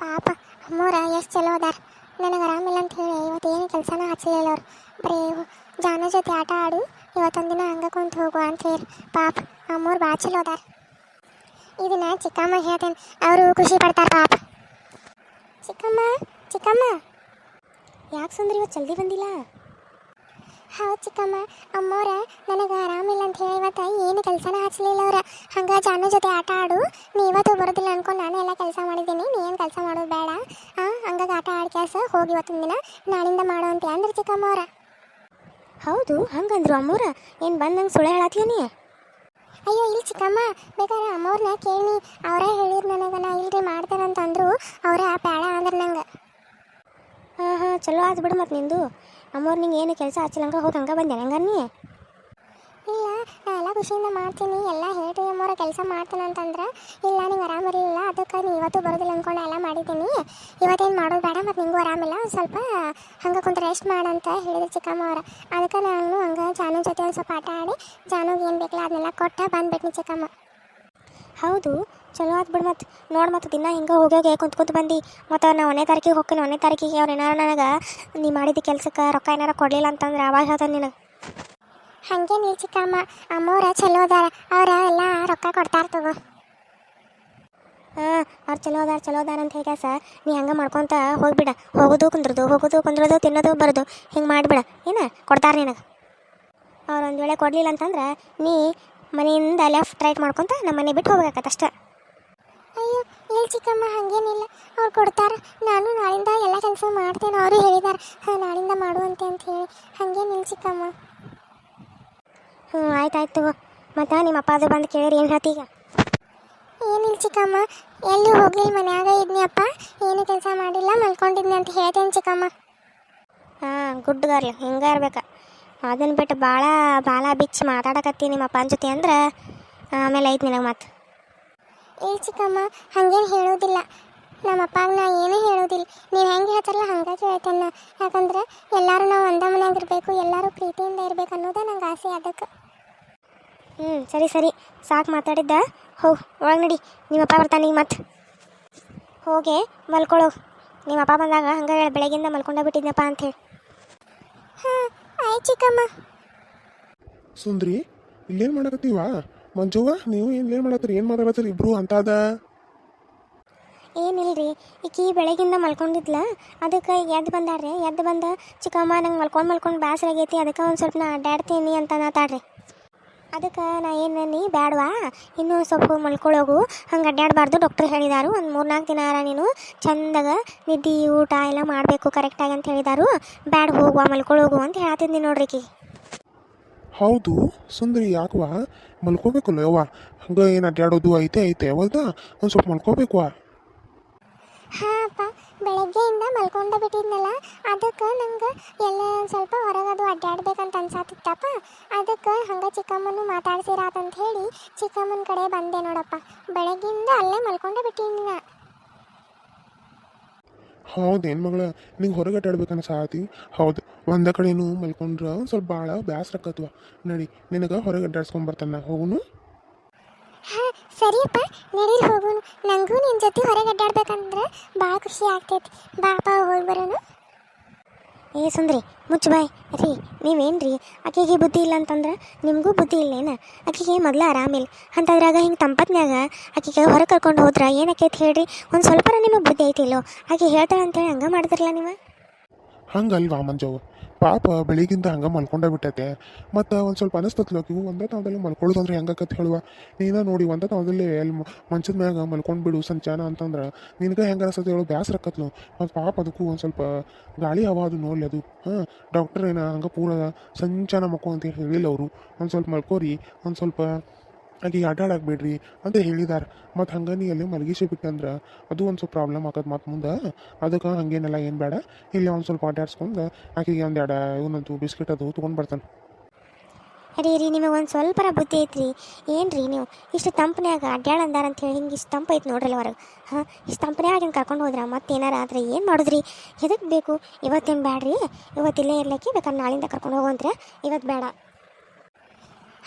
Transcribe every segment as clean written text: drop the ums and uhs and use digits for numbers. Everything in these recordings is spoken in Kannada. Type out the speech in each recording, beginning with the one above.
ಪಾಪ ಅಮ್ಮೋರ ಎಷ್ಟು ಚಲೋ ಅದಾರ. ನನಗೆ ಆರಾಮಿಲ್ಲ ಅಂತ ಹೇಳಿ ಇವತ್ತು ಏನು ಕೆಲಸನ ಹಚ್ಚಲಿಲ್ಲ ಅವ್ರು. ಬರೀ ಜಾನ ಜೊತೆ ಆಟ ಆಡು, ಇವತ್ತೊಂದಿನ ಹಂಗೆ ಕುಂತು ಹೋಗು ಅಂತ ಹೇಳಿ. ಪಾಪ ಅಮ್ಮೋರು ಭಾಳ ಚಲೋ ಅದಾರ. ಇದನ್ನ ಚಿಕ್ಕಮ್ಮ ಹೇಳ್ತೇನೆ, ಅವರು ಖುಷಿ ಪಡ್ತಾರೆ ಪಾಪ. ಚಿಕ್ಕಮ್ಮ ಚಿಕ್ಕಮ್ಮ, ಯಾಕೆ ಸುಂದ್ರಿ ಇವತ್ತು ಜಲ್ದಿ ಬಂದಿಲ್ಲ? ಹೌದು ಚಿಕ್ಕಮ್ಮ, ಅಮ್ಮೋರ ನನಗೆ ಆರಾಮಿಲ್ಲ ಅಂತ ಹೇಳಿ ಇವತ್ತು ಏನು ಕೆಲಸನ ಹಚ್ಚಲಿಲ್ಲ ಅವ್ರ. ಹಂಗೆ ಜಾನ ಜೊತೆ ಆಟ ಆಡು, ನೀ ಇವತ್ತು ಬರೋದಿಲ್ಲ ಅನ್ಕೊಂಡು ನಾನು ಎಲ್ಲ ಕೆಲಸ ಮಾಡಿದ್ದೀನಿ, ನೀ ಏನು ಕೆಲಸ ಮಾಡೋದು ಬೇಡ, ಹಂಗಾಗಿ ಆಟ ಆಡಿ ಕೆಲಸ ಹೋಗಿ ಇವತ್ತೊಂದು ದಿನ ನಾಳಿಂದ ಮಾಡೋ ಅಂತ ಅಂದ್ರೆ ಚಿಕ್ಕಮ್ಮ ಅವ್ರ. ಹೌದು ಹಂಗಂದ್ರು ಅಮ್ಮವ್ರ? ಏನು ಬಂದು ನಂಗೆ ಸುಳ್ಳು ಹೇಳತ್ತೀಯ ನೀ? ಅಯ್ಯೋ ಇಲ್ಲ ಚಿಕ್ಕಮ್ಮ, ಬೇಕಾದ್ರೆ ಅಮ್ಮವ್ರನ್ನ ಕೇಳಿ, ಅವರೇ ಹೇಳಿದ್ರು ನನಗೆ. ನಾ ಇಲ್ರಿ ಮಾಡ್ತಾರಂತಂದ್ರು, ಅವರೇ ಬೇಡ ಅಂದ್ರೆ ನಂಗೆ. ಹಾಂ ಚಲೋ ಆಯ್ತು ಬಿಡು. ಮತ್ತು ನಿಂದು ಅಮ್ಮವ್ರು ನಿಂಗೆ ಏನು ಕೆಲಸ ಹಚ್ಚಲಂಗ ಹೋಗಿ ಹಂಗೆ ಬಂದೆ ಹಂಗ ನೀ? ಇಲ್ಲ, ನಾ ಎಲ್ಲ ಖುಷಿಯಿಂದ ಮಾಡ್ತೀನಿ, ಎಲ್ಲ ಹೇಳ್ರಿ ಅಮ್ಮವ್ರ ಕೆಲಸ ಮಾಡ್ತಾನೆ ಅಂತಂದ್ರೆ. ಇಲ್ಲ ನಿಂಗೆ ಆರಾಮಿರಲಿಲ್ಲ, ಅದಕ್ಕೆ ನೀವು ಇವತ್ತು ಬರೋದಿಲ್ಲ ಅಂದ್ಕೊಂಡು ಎಲ್ಲ ಮಾಡಿದ್ದೀನಿ, ಇವತ್ತೇನು ಮಾಡೋದು ಬೇಡ, ಮತ್ತು ನಿಂಗೂ ಆರಾಮಿಲ್ಲ, ಸ್ವಲ್ಪ ಹಂಗೆ ಕುಂತು ರೆಸ್ಟ್ ಮಾಡಂತ ಹೇಳಿದ್ರು ಚಿಕ್ಕಮ್ಮ ಅವ್ರ. ಅದಕ್ಕೆ ನಾನು ಹಂಗೆ ಜಾನು ಜೊತೆ ಒಂದು ಸ್ವಲ್ಪ ಆಟ ಆಡಿ ಜಾನುಗೆ ಏನು ಬೇಕಲ್ಲ ಅದನ್ನೆಲ್ಲ ಕೊಟ್ಟು ಬಂದುಬಿಟ್ನಿ ಚಿಕ್ಕಮ್ಮ. ಹೌದು ಚಲೋ ಆಯ್ತು ಬಿಡು. ಮತ್ತು ನೋಡಿ, ಮತ್ತು ದಿನ ಹಿಂಗೆ ಹೋಗಿ ಕುಂತ್ಕೊಂತ ಬಂದು ಮತ್ತು ನಾ 1ನೇ ತಾರೀಕಿಗೆ ಹೋಗ್ತೀನಿ. 1ನೇ ತಾರೀಕಿಗೆ ಅವ್ರು ಏನಾರು ನನಗೆ ನೀ ಮಾಡಿದ ಕೆಲಸಕ್ಕೆ ರೊಕ್ಕ ಏನಾರು ಕೊಡಲಿಲ್ಲ ಅಂತಂದ್ರೆ ಅವಾಗ ಹೇಳ್ತಾನೆ ನಿನಗೆ. ಹಾಗೇನಿಲ್ಲ ಚಿಕ್ಕಮ್ಮ, ಅಮ್ಮವ್ರ ಚಲೋ ಅದಾರ, ಅವ್ರ ಎಲ್ಲ ರೊಕ್ಕ ಕೊಡ್ತಾರೆ ತಗೋ. ಅವ್ರು ಚಲೋ ಅದಾರ ಅಂತ ಹೇಗೆ ನೀ ಹಂಗೆ ಮಾಡ್ಕೊತ ಹೋಗ್ಬಿಡ. ಹೋಗೋದು ಕುಂದ್ರೋದು ತಿನ್ನೋದು ಬರೋದು ಹಿಂಗೆ ಮಾಡಿಬಿಡ. ಏನು ಕೊಡ್ತಾರೆ ನಿನಗೆ. ಅವ್ರು ಒಂದು ವೇಳೆ ಕೊಡಲಿಲ್ಲ ಅಂತಂದ್ರೆ ನೀ ಮನೆಯಿಂದ ಲೆಫ್ಟ್ ರೈಟ್ ಮಾಡ್ಕೊತ ನಮ್ಮ ಮನೆ ಬಿಟ್ಟು ಹೋಗ್ಬೇಕತ್ತ ಅಷ್ಟೇ. ಅಯ್ಯೋ ಇಲ್ಲ ಚಿಕ್ಕಮ್ಮ, ಹಾಗೇನಿಲ್ಲ, ಅವ್ರು ಕೊಡ್ತಾರೆ. ನಾನು ನಾಳಿಂದ ಎಲ್ಲ ಕೆಲಸ ಮಾಡ್ತೇನೆ, ಅವರು ಹೇಳಿದ್ದಾರೆ ನಾಳಿಂದ ಮಾಡುವಂತೆ ಅಂತ ಹೇಳಿ. ಹಾಗೇನಿಲ್ಲ ಚಿಕ್ಕಮ್ಮ. ಆಯ್ತು ತಗೋ. ಮತ್ತು ನಿಮ್ಮ ಅಪ್ಪ ಅದು ಬಂದು ಕೇಳಿರಿ ಏನು ಹೇಳ್ತೀಗ? ಏನಿಲ್ಲ ಚಿಕ್ಕಮ್ಮ, ಎಲ್ಲಿ ಹೋಗ್ಲಿಲ್ಲ, ಮನ್ಯಾಗ ಇದ್ನಿ ಅಪ್ಪ, ಏನು ಕೆಲಸ ಮಾಡಿಲ್ಲ, ಮಲ್ಕೊಂಡಿದ್ನಿ ಅಂತ ಹೇಳ್ತೇನೆ ಚಿಕ್ಕಮ್ಮ. ಗುಡ್ ಗರ್ಲ್, ಹಿಂಗೆ ಇರ್ಬೇಕು. ಅದನ್ನು ಬಿಟ್ಟು ಭಾಳ ಬಿಚ್ಚಿ ಮಾತಾಡಕತ್ತಿ ನಿಮ್ಮ ಅಪ್ಪನ ಜೊತೆ ಅಂದ್ರೆ ಆಮೇಲೆ ಐತೆ ನಿನಗೆ ಮತ್ತೆ. ಇಲ್ಲ ಚಿಕ್ಕಮ್ಮ, ಹಾಗೇನು ಹೇಳೋದಿಲ್ಲ, ನಮ್ಮ ಅಪ್ಪಾಗ ನಾ ಏನೂ ಹೇಳೋದಿಲ್ಲ. ನೀವು ಹೆಂಗೆ ಹೇಳ್ತಾರಲ್ಲ ಹಂಗೆ ಕೇಳ್ತೇನೆ. ಯಾಕಂದ್ರೆ ಎಲ್ಲರೂ ನಾವು ಒಂದೇ ಮನ್ಯಾಗ ಇರಬೇಕು, ಎಲ್ಲರೂ ಪ್ರೀತಿಯಿಂದ ಇರಬೇಕು ಅನ್ನೋದೇ ನಂಗೆ ಆಸೆ. ಅದಕ್ಕೆ ಸರಿ ಸಾಕು ಮಾತಾಡಿದ್ದ. ಹೋಗಿ ಒಳಗೆ ನಡಿ, ನಿಮ್ಮಪ್ಪ ಬರ್ತಾನೆ ಈಗ ಮತ್ತೆ. ಹೋಗಿ ಮಲ್ಕೊಳ್ಳೋ. ನಿಮ್ಮಪ್ಪ ಬಂದಾಗ ಹಂಗೆ ಬೆಳಗ್ಗಿಂದ ಮಲ್ಕೊಂಡೇ ಬಿಟ್ಟಿದ್ನಪ್ಪ ಅಂಥೇಳಿ. ಹಾಂ ಆಯ್ತು ಚಿಕ್ಕಮ್ಮ. ಸುಂದ್ರಿ, ಇಲ್ಲೇನು ಮಾಡಕತ್ತೀವ? ಮಂಜುವ, ನೀವು ಇಲ್ಲೇನು ಮಾಡತ್ತೀರಿ? ಏನು ಮಾತಾಡತ್ತೀರಿ ಇಬ್ರು ಅಂತಾದ? ಏನಿಲ್ರಿ, ಈಕಿ ಬೆಳಗಿಂದ ಮಲ್ಕೊಂಡಿದ್ಲ, ಅದಕ್ಕೆ ಎದ್ದು ಬಂದಾಡ್ರಿ. ಎದ್ದು ಬಂದ ಚಿಕ್ಕಮ್ಮ ನಂಗೆ ಮಲ್ಕೊಂಡು ಬೇಸರ ಆಗೈತಿ, ಅದಕ್ಕೆ ಒಂದು ಸ್ವಲ್ಪ ನಾ ಅಡ್ಡಾಡ್ತೀನಿ ಅಂತ ಮಾತಾಡ್ರಿ. ಅದಕ್ಕೆ ನಾ ಏನು ನೀ ಬ್ಯಾಡವಾ, ಇನ್ನೂ ಸ್ವಲ್ಪ ಮಲ್ಕೊಳ್ಳೋಗು, ಹಂಗೆ ಅಡ್ಡಾಡಬಾರ್ದು, ಡಾಕ್ಟ್ರ್ ಹೇಳಿದಾರು. ಒಂದು 3-4 ದಿನ ನೀನು ಚಂದಾಗ ನಿದ್ದೆ ಊಟ ಎಲ್ಲ ಮಾಡಬೇಕು ಕರೆಕ್ಟಾಗಿ ಅಂತ ಹೇಳಿದಾರು. ಬ್ಯಾಡ ಹೋಗುವ ಮಲ್ಕೊಳ್ಳೋಗು ಅಂತ ಹೇಳ್ತಿದ್ನಿ ನೋಡ್ರಿ ಕಿ. ಹೌದು ಸುಂದರಿ, ಯಾಕವಾ ಮಲ್ಕೋಬೇಕಲ್ಲ ಯವ್ವ? ಹಂಗೆ ಏನು ಅಡ್ಡಾಡೋದು ಐತೆ ಯಾವಲ್ದ? ಒಂದು ಸ್ವಲ್ಪ ಮಲ್ಕೋಬೇಕವಾ? ಹಾಂ ಅಪ್ಪ, ಬೆಳಗ್ಗೆಯಿಂದ ಮಲ್ಕೊಂಡ ಬಿಟ್ಟಿದ್ನಲ್ಲ, ಅದಕ್ಕೆ ನಂಗೆ ಎಲ್ಲ ಸ್ವಲ್ಪ ಹೊರಗದು ಅಡ್ಡಾಡ್ಬೇಕಂತ ಅನ್ಸಾತಿತ್ತಪ್ಪ. ಅದಕ್ಕೆ ಹಂಗೆ ಚಿಕ್ಕಮ್ಮನೂ ಮಾತಾಡ್ಸಿರಾತಂತ ಹೇಳಿ ಚಿಕ್ಕಮ್ಮನ ಕಡೆ ಬಂದೆ ನೋಡಪ್ಪ. ಬೆಳಗ್ಗೆಯಿಂದ ಅಲ್ಲೇ ಮಲ್ಕೊಂಡೇ ಬಿಟ್ಟಿನಿ ನಾ. ಹೌದೇನು ಮಗಳ, ನಿಂಗೆ ಹೊರಗೆ ಅಡ್ಡಾಡ್ಬೇಕನ್ನ ಸಾತಿ? ಹೌದು, ಒಂದೇ ಕಡೆನೂ ಮಲ್ಕೊಂಡ್ರೆ ಸ್ವಲ್ಪ ಭಾಳ ಬೇಸರಕ್ಕತ್ವ. ನಡಿ, ನಿನಗೆ ಹೊರಗೆ ಅಡ್ಡಾಡ್ಸ್ಕೊಂಬರ್ತಾನೆ, ಹೋಗುನು. ಹಾಂ ಸರಿಯಪ್ಪ, ನಡೀರಿ ಹೋಗೋಣ. ನನಗೂ ನಿನ್ನ ಜೊತೆ ಹೊರಗೆ ಅಡ್ಡಾಡ್ಬೇಕಂದ್ರೆ ಭಾಳ ಖುಷಿ ಆಗ್ತೈತಿ. ಬಾಪ ಹೋಗಿ ಬರೋಣ. ಏ ಸುಂದ್ರಿ, ಮುಚ್ಚು ಬಾಯ್ ರೀ. ನೀವೇನು ಆಕೆಗೆ ಬುದ್ಧಿ ಇಲ್ಲ ಅಂತಂದ್ರೆ ನಿಮಗೂ ಬುದ್ಧಿ ಇಲ್ಲೇನ? ಆಕೆಗೆ ಮೊದಲು ಆರಾಮಿಲ್ಲ ಅಂತದ್ರಾಗ ಹಿಂಗೆ ತಂಪತ್ನಾಗ ಆಕೆಗೆ ಹೊರಗೆ ಕರ್ಕೊಂಡು ಹೋದ್ರೆ ಏನಕ್ಕೈತಿ ಹೇಳ್ರಿ? ಒಂದು ಸ್ವಲ್ಪ ನಿಮಗೆ ಬುದ್ಧಿ ಐತಿಲ್ಲೋ? ಆಕೆ ಹೇಳ್ತಾಳೆ ಅಂತೇಳಿ ಹಂಗೆ ಮಾಡಿದ್ರಲ್ಲ ನೀವು. ಹಂಗಲ್ವಾ ಮಂಜವ್ವ, ಪಾಪ ಬೆಳಿಗ್ಗಿಂದ ಹಂಗೆ ಮಲ್ಕೊಂಡೇ ಬಿಟ್ಟೈತೆ. ಮತ್ತು ಒಂದು ಸ್ವಲ್ಪ ಅನಿಸ್ತತ್ಲೋ ಇವು ಒಂದೇ ತಾವದಲ್ಲಿ ಮಲ್ಕೊಳ್ಳೋದು ಅಂದ್ರೆ ಹೆಂಗಾಕತ್ತೆ ಹೇಳುವ? ನೀನ ನೋಡಿ ಒಂದೇ ತಾವದಲ್ಲಿ ಎಲ್ಲಿ ಮಂಚದ ಮ್ಯಾಗ ಮಲ್ಕೊಂಡು ಬಿಡು ಸಂಚಾನ ಅಂತಂದ್ರೆ ನಿನಗೆ ಹೆಂಗೆ ಅನಿಸ್ತದೆ ಹೇಳು? ಬೇಸರಕ್ಕತ್ಲು. ಮತ್ತು ಪಾಪ ಅದಕ್ಕೂ ಒಂದು ಸ್ವಲ್ಪ ಗಾಳಿ ಹವಾ ಅದು ನೋಡಲಿ ಅದು. ಡಾಕ್ಟರ್ ಏನ ಹಂಗೆ ಪೂರ ಸಂಚಾನ ಮಕ್ಕೋ ಅಂತ ಹೇಳಿಲ್ಲ ಅವರು. ಒಂದು ಸ್ವಲ್ಪ ಮಲ್ಕೋರಿ, ಒಂದು ಸ್ವಲ್ಪ ಆಕೆಗೆ ಅಡ್ಡಾಡಾಕ್ಬೇಡ್ರಿ ಅಂತ ಹೇಳಿದಾರೆ. ಮತ್ತು ಹಂಗೆ ನೀ ಅಲ್ಲಿ ಮಲಗಿಸಿ ಬಿಟ್ಟಂದ್ರೆ ಅದು ಒಂದು ಸ್ವಲ್ಪ ಪ್ರಾಬ್ಲಮ್ ಆಗತ್ತೆ ಮತ್ತು ಮುಂದೆ. ಅದಕ್ಕೆ ಹಂಗೇನೆಲ್ಲ ಏನು ಬೇಡ, ಇಲ್ಲಿ ಒಂದು ಸ್ವಲ್ಪ ಅಡ್ಡಾಡ್ಸ್ಕೊಂಡು ಆಕೆಗೆ ಒಂದೆರಡು ಇವನಂತೂ ಬಿಸ್ಕೆಟ್ ಅದು ತೊಗೊಂಡು ಬರ್ತಾನೆ. ರೀ ನಿಮಗೆ ಒಂದು ಸ್ವಲ್ಪರ ಬುದ್ಧಿ ಐತ್ರಿ. ಏನು ರೀ ನೀವು ಇಷ್ಟು ತಂಪನ್ಯಾಗ ಅಡ್ಡಾಡಂದಾರ ಅಂತ ಹೇಳಿ ಹಿಂಗೆ ಇಷ್ಟು ತಂಪು ಐತೆ ನೋಡ್ರಲ್ಲ ಹೊರಗೆ. ಇಷ್ಟು ತಂಪನ್ಯಾಗ ಹಿಂಗೆ ಕರ್ಕೊಂಡು ಹೋದ್ರೆ ಮತ್ತೆ ಏನಾರ ಆದರೆ ಏನು ಮಾಡಿದ್ರಿ? ಎದಕ್ಕೆ ಬೇಕು? ಇವತ್ತೇನು ಬ್ಯಾಡ್ರಿ, ಇವತ್ತಿಲ್ಲೇ ಇರ್ಲಿಕ್ಕೆ ಬೇಕಾದ್ರೆ ನಾಳಿಂದ ಕರ್ಕೊಂಡು ಹೋಗಂತ್ರೆ, ಇವತ್ತು ಬೇಡ.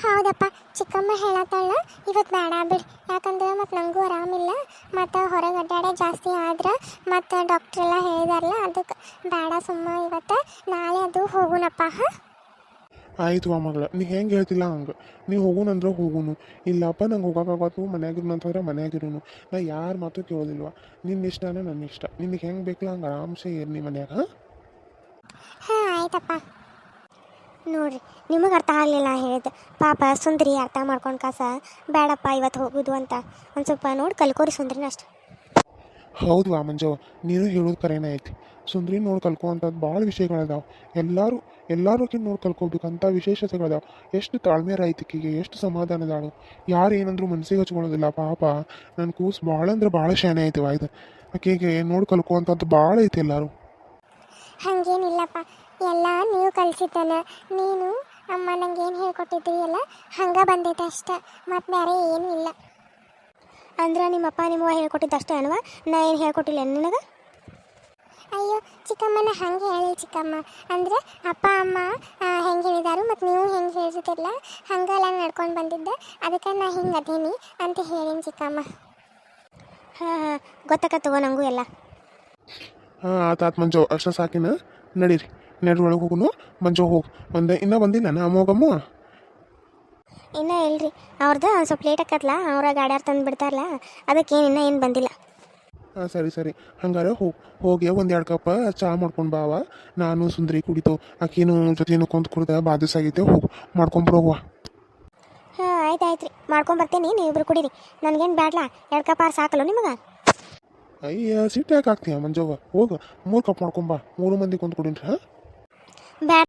ಹೌದಪ್ಪ, ಚಿಕ್ಕಮ್ಮ ಹೇಳತ್ತಾಳ ಇವತ್ತು ಬೇಡ ಬಿಡು, ಯಾಕಂದ್ರೆ ಮತ್ತು ನನಗೂ ಆರಾಮಿಲ್ಲ, ಮತ್ತು ಹೊರಗೆ ಅಡ್ಡಾಡೋ ಜಾಸ್ತಿ ಆದ್ರೆ ಮತ್ತು ಡಾಕ್ಟ್ರೆಲ್ಲ ಹೇಳಿದಾರಲ್ಲ, ಅದಕ್ಕೆ ಬೇಡ ಸುಮ್ಮ ಇವತ್ತು, ನಾಳೆ ಅದು ಹೋಗುನಪ್ಪ. ಹಾಂ ಆಯ್ತು ಮಗಳ, ನೀ ಹೆಂಗೆ ಹೇಳ್ತಿಲ್ಲ ಹಂಗೆ, ನೀ ಹೋಗುನಂದ್ರೆ ಹೋಗುನು, ಇಲ್ಲಪ್ಪ ನಂಗೆ ಹೋಗೋಕ್ಕಾಗತ್ತು ಮನ್ಯಾಗಿರು ಅಂತಂದ್ರೆ ಮನ್ಯಾಗಿರುನು, ನಾ ಯಾರ ಮಾತು ಕೇಳೋದಿಲ್ವ, ನಿನ್ನ ಇಷ್ಟನೇ ನನ್ನ ಇಷ್ಟ, ನಿನಗೆ ಹೆಂಗೆ ಬೇಕಲ್ಲ ಹಂಗೆ ಆರಾಮ್ಸೆ ಇರ್ನಿ ಮನ್ಯಾಗ. ಹಾಂ ಆಯ್ತಪ್ಪ. ನೋಡ್ರಿ ನಿಮಗೆ ಅರ್ಥ ಆಗಲಿಲ್ಲ ಹೇಳಿದ್ದು, ಪಾಪ ಸುಂದ್ರಿ ಅರ್ಥ ಮಾಡ್ಕೊಂಡು ಕಾಸ ಬೇಡಪ್ಪ ಇವತ್ತು ಹೋಗೋದು ಅಂತ ಒಂದು ಸ್ವಲ್ಪ ನೋಡಿ ಕಲ್ಕೋರಿ ಸುಂದ್ರಿನ ಅಷ್ಟು. ಹೌದು ಮಂಜವ್ವ, ನೀನು ಹೇಳೋದು ಕರೆನೇ ಐತಿ, ಸುಂದ್ರಿ ನೋಡಿ ಕಲ್ಕೋವಂಥದ್ದು ಭಾಳ ವಿಷಯಗಳದಾವೆ, ಎಲ್ಲರೂ ನೋಡಿ ಕಲ್ಕೋಬೇಕಂತ ವಿಶೇಷತೆಗಳದಾವೆ. ಎಷ್ಟು ತಾಳ್ಮೆ ರೈತಿಕೆಗೆ, ಎಷ್ಟು ಸಮಾಧಾನದಾಳು, ಯಾರು ಏನಂದ್ರೂ ಮನಸ್ಸಿಗೆ ಹಚ್ಕೊಳ್ಳೋದಿಲ್ಲ. ಪಾಪ ನನ್ನ ಕೂಸು ಭಾಳ ಅಂದ್ರೆ ಭಾಳ ಶಾನೆ ಐತಿ ಇದು, ಆಕೆಗೆ ನೋಡಿ ಕಲ್ಕೋವಂಥದ್ದು ಭಾಳ ಐತಿ ಎಲ್ಲರೂ. ಹಾಗೇನಿಲ್ಲಪ್ಪ, ಎಲ್ಲ ನೀವು ಕಲಿಸಿದ್ದಾನೆ, ನೀನು ಅಮ್ಮ ನಂಗೆ ಏನು ಹೇಳ್ಕೊಟ್ಟಿದ್ರಿ ಎಲ್ಲ ಹಂಗೆ ಬಂದೈತೆ ಅಷ್ಟೆ, ಮತ್ತು ಬೇರೆ ಏನೂ ಇಲ್ಲ. ಅಂದ್ರೆ ನಿಮ್ಮಪ್ಪ ನಿಮ್ಮವ್ವ ಹೇಳ್ಕೊಟ್ಟಿದ್ದು ಅಷ್ಟೇ ಅಲ್ವಾ, ನಾ ಏನು ಹೇಳ್ಕೊಟ್ಟಿಲ್ಲ ನಿನಗೆ? ಅಯ್ಯೋ ಚಿಕ್ಕಮ್ಮನ ಹಾಗೆ ಹೇಳಿ ಚಿಕ್ಕಮ್ಮ, ಅಂದರೆ ಅಪ್ಪ ಅಮ್ಮ ಹೆಂಗೆ ಹೇಳಿದಾರು ಮತ್ತು ನೀವು ಹೆಂಗೆ ಹೇಳ್ತಿದ್ದಿಲ್ಲ ಹಂಗೆಲ್ಲ ನಡ್ಕೊಂಡು ಬಂದಿದ್ದೆ, ಅದಕ್ಕೆ ನಾ ಹಿಂಗೆ ಅದೀನಿ ಅಂತ ಹೇಳಿನಿ ಚಿಕ್ಕಮ್ಮ. ಹಾಂ ಗೊತ್ತಾಗತ್ತವ ನನಗೂ ಎಲ್ಲ. ಹಾಂ ಆತಾತ್ ಮಂಜವ್ವ, ಅಷ್ಟು ಸಾಕಿನ, ನಡೀರಿ ಒಳಗೆ ಹೋಗುನು. ಮಂಜವ್ವ ಹೋಗಿ ಇನ್ನೂ ಬಂದಿಲ್ಲ ನಾ ಅಮ್ಮೋಗಮ್ಮ. ಇನ್ನೂ ಇಲ್ರಿ, ಅವ್ರದ್ದು ಸ್ವಲ್ಪ ಲೇಟ್ ಆಕತ್ಲ, ಅವ್ರ ಗಾಡ್ಯಾರು ತಂದು ಬಿಡ್ತಾರಲ್ಲ, ಅದಕ್ಕೆ ಏನು ಬಂದಿಲ್ಲ. ಹಾಂ ಸರಿ ಹಂಗಾರೆ ಹೋಗಿ ಒಂದು 2 ಕಪ್ ಚಹಾ ಮಾಡ್ಕೊಂಡು ಬಾವ, ನಾನು ಸುಂದರಿ ಕುಡಿತು, ಆಕೇನು ಜೊತೆನು ಕೊಂದು ಕುಡ್ದ ಬಾದಿಸಾಗೈತೆ, ಹೋಗಿ ಮಾಡ್ಕೊಂಬರೋವ. ಹಾಂ ಆಯ್ತು ರೀ, ಮಾಡ್ಕೊಂಬರ್ತೀನಿ, ನೀವಿಬ್ರು ಕುಡೀರಿ, ನನಗೇನು ಬ್ಯಾಡ್ಲ, 2 ಕಪ್ ಆರು ಸಾಕಲ್ಲ ನಿಮಗೆ? ಅಯ್ಯ ಸಿಟ್ಟು ಯಾಕೆ ಆಗ್ತೀಯ ಮಂಜವ್ವ, ಹೋಗು 3 ಕಪ್ ಮಾಡ್ಕೊಂಬಾ, 3 ಮಂದಿ ಕೊಂದು ಕುಡೀನ್ರಿ. ಹಾಂ ಬ್ಯಾಡ